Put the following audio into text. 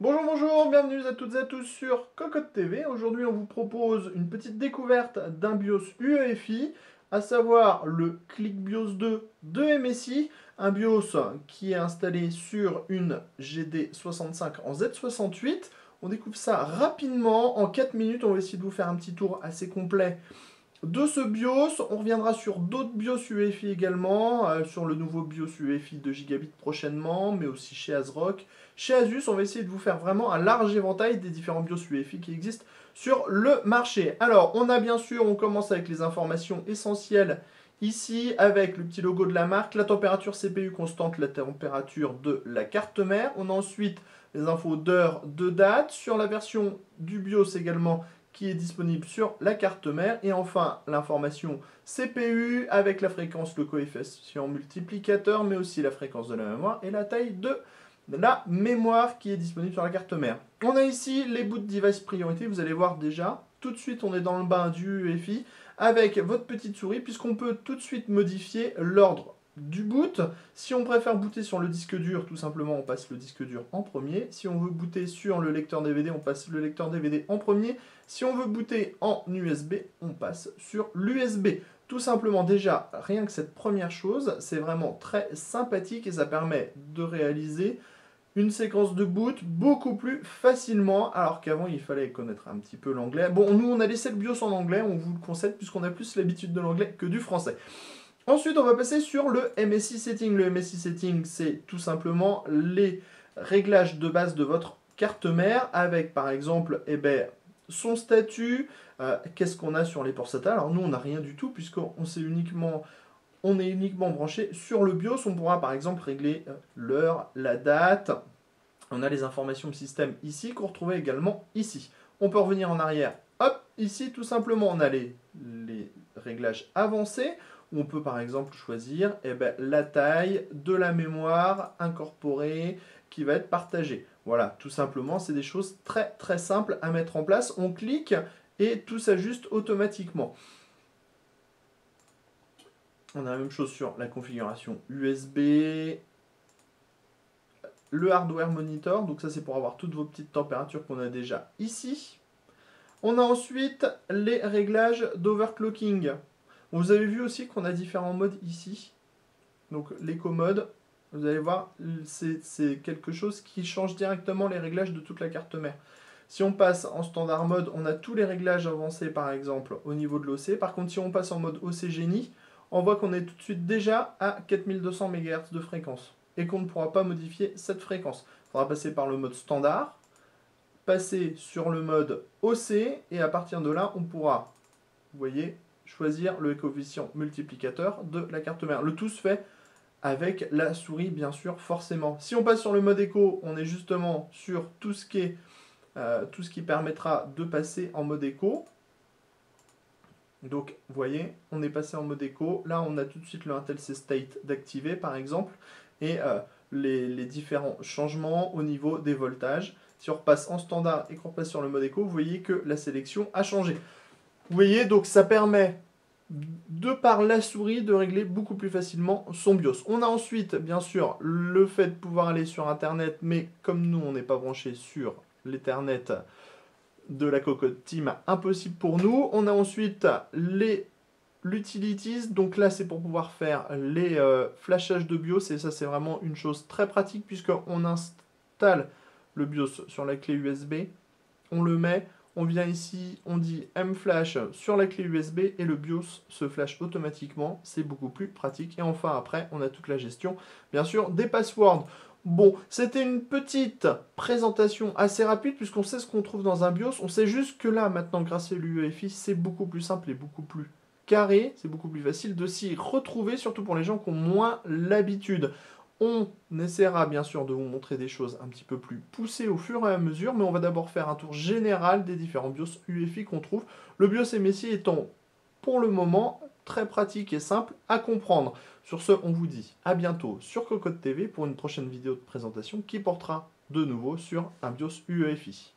Bonjour, bonjour, bienvenue à toutes et à tous sur Cocotte TV. Aujourd'hui, on vous propose une petite découverte d'un BIOS UEFI, à savoir le ClickBIOS 2 de MSI, un BIOS qui est installé sur une GD65 en Z68. On découvre ça rapidement, en 4 minutes, on va essayer de vous faire un petit tour assez complet de ce BIOS. On reviendra sur d'autres BIOS UEFI également, sur le nouveau BIOS UEFI de Gigabit prochainement, mais aussi chez ASRock. Chez Asus, on va essayer de vous faire vraiment un large éventail des différents BIOS UEFI qui existent sur le marché. Alors, on a bien sûr, on commence avec les informations essentielles ici, avec le petit logo de la marque, la température CPU constante, la température de la carte mère. On a ensuite les infos d'heure, de date, sur la version du BIOS également, qui est disponible sur la carte mère. Et enfin, l'information CPU avec la fréquence, le coefficient multiplicateur, mais aussi la fréquence de la mémoire et la taille de la mémoire qui est disponible sur la carte mère. On a ici les boot device priorité. Vous allez voir déjà, tout de suite, on est dans le bain du UEFI avec votre petite souris, puisqu'on peut tout de suite modifier l'ordre du boot. Si on préfère booter sur le disque dur, tout simplement on passe le disque dur en premier. Si on veut booter sur le lecteur DVD, on passe le lecteur DVD en premier. Si on veut booter en USB, on passe sur l'USB. Tout simplement, déjà, rien que cette première chose, c'est vraiment très sympathique et ça permet de réaliser une séquence de boot beaucoup plus facilement, alors qu'avant il fallait connaître un petit peu l'anglais. Bon, nous on a laissé le BIOS en anglais, on vous le concède, puisqu'on a plus l'habitude de l'anglais que du français. Ensuite, on va passer sur le MSI Setting. Le MSI Setting, c'est tout simplement les réglages de base de votre carte mère, avec par exemple son statut, qu'est-ce qu'on a sur les ports SATA. Alors nous, on n'a rien du tout, puisqu'on on est uniquement branché sur le BIOS. On pourra par exemple régler l'heure, la date. On a les informations de système ici, qu'on retrouve également ici. On peut revenir en arrière. Hop, ici tout simplement, on a les réglages avancés. On peut par exemple choisir la taille de la mémoire incorporée qui va être partagée. Voilà, tout simplement, c'est des choses très très simples à mettre en place. On clique et tout s'ajuste automatiquement. On a la même chose sur la configuration USB, le hardware monitor, donc ça c'est pour avoir toutes vos petites températures qu'on a déjà ici. On a ensuite les réglages d'overclocking. Vous avez vu aussi qu'on a différents modes ici. Donc l'éco mode, vous allez voir, c'est quelque chose qui change directement les réglages de toute la carte mère. Si on passe en standard mode, on a tous les réglages avancés par exemple au niveau de l'OC. Par contre, si on passe en mode OC Genie, on voit qu'on est tout de suite déjà à 4200 MHz de fréquence et qu'on ne pourra pas modifier cette fréquence. Il faudra passer par le mode standard, passer sur le mode OC et à partir de là, on pourra, vous voyez, choisir le coefficient multiplicateur de la carte mère. Le tout se fait avec la souris, bien sûr, forcément. Si on passe sur le mode écho, on est justement sur tout ce qui permettra de passer en mode écho. Donc, vous voyez, on est passé en mode écho. Là, on a tout de suite le Intel C State d'activer, par exemple, et les différents changements au niveau des voltages. Si on repasse en standard et qu'on repasse sur le mode écho, vous voyez que la sélection a changé. Vous voyez, donc ça permet, de par la souris, de régler beaucoup plus facilement son BIOS. On a ensuite, bien sûr, le fait de pouvoir aller sur Internet, mais comme nous, on n'est pas branché sur l'Ethernet de la Cocotte Team, impossible pour nous. On a ensuite l'utilities, donc là c'est pour pouvoir faire les flashages de BIOS, et ça c'est vraiment une chose très pratique, puisqu'on installe le BIOS sur la clé USB, on le met, on vient ici, on dit mFlash sur la clé USB et le BIOS se flash automatiquement, c'est beaucoup plus pratique. Et enfin après, on a toute la gestion, bien sûr, des passwords. Bon, c'était une petite présentation assez rapide puisqu'on sait ce qu'on trouve dans un BIOS. On sait juste que là, maintenant, grâce à l'UEFI, c'est beaucoup plus simple et beaucoup plus carré. C'est beaucoup plus facile de s'y retrouver, surtout pour les gens qui ont moins l'habitude. On essaiera bien sûr de vous montrer des choses un petit peu plus poussées au fur et à mesure, mais on va d'abord faire un tour général des différents BIOS UEFI qu'on trouve. Le BIOS MSI étant pour le moment très pratique et simple à comprendre. Sur ce, on vous dit à bientôt sur Cocotte TV pour une prochaine vidéo de présentation qui portera de nouveau sur un BIOS UEFI.